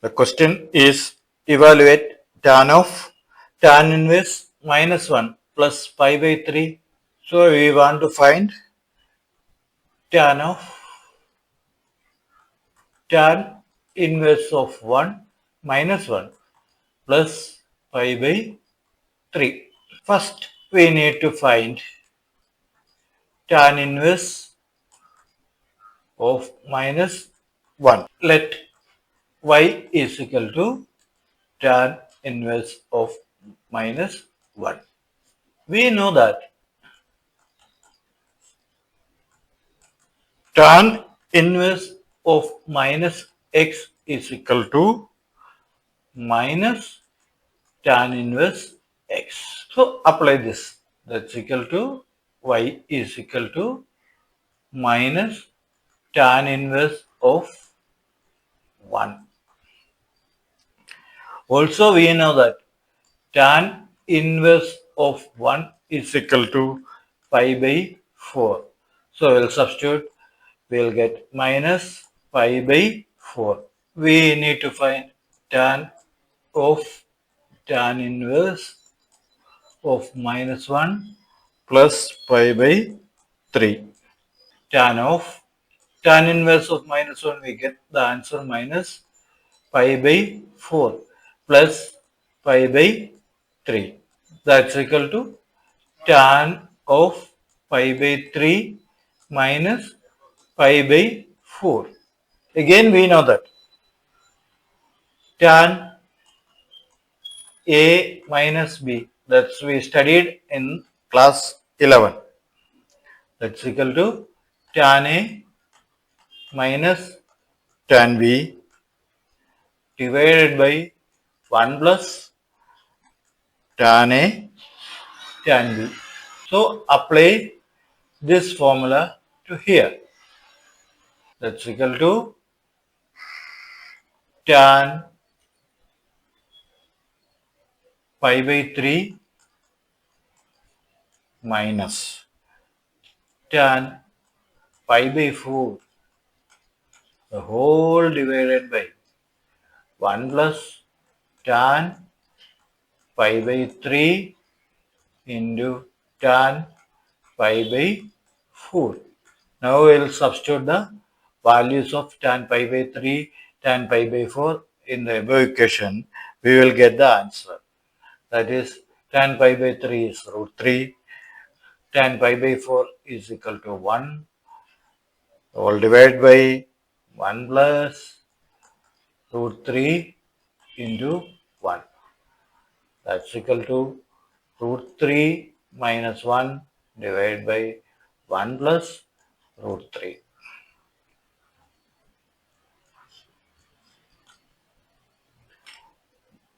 The question is evaluate tan inverse minus 1 plus pi by 3. So we want to find tan inverse of 1 minus 1 plus pi by 3. First we need to find tan inverse of minus 1. Let y is equal to tan inverse of minus 1. We know that tan inverse of minus x is equal to minus tan inverse x. So apply this. That's equal to y is equal to minus tan inverse of 1. Also we know that tan inverse of 1 is equal to pi by 4. So we'll substitute, we'll get minus pi by 4. We need to find tan of tan inverse of minus 1 plus pi by 3. Tan inverse of minus 1, we get the answer minus pi by 4 plus pi by 3. That's equal to tan of pi by 3 minus pi by 4. Again we know that tan A minus B, that's we studied in class 11. That's equal to tan A minus tan B divided by 1 plus tan A tan B. So apply this formula to here. That's equal to tan pi by 3 minus tan pi by 4 the whole divided by 1 plus tan pi by 3 into tan pi by 4. Now we will substitute the values of tan pi by 3, tan pi by 4 in the above equation. We will get the answer. That is tan pi by 3 is root 3, tan pi by 4 is equal to 1, all divided by 1 plus root 3 into 1. That's equal to root 3 minus 1 divided by 1 plus root 3.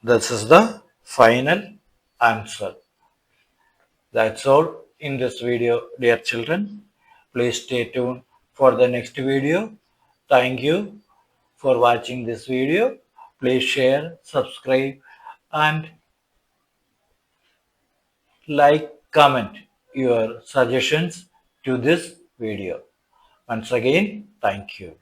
This is the final answer. That's all in this video, dear children. Please stay tuned for the next video. Thank you for watching this video. Please share, subscribe and like, comment your suggestions to this video. Once again, thank you.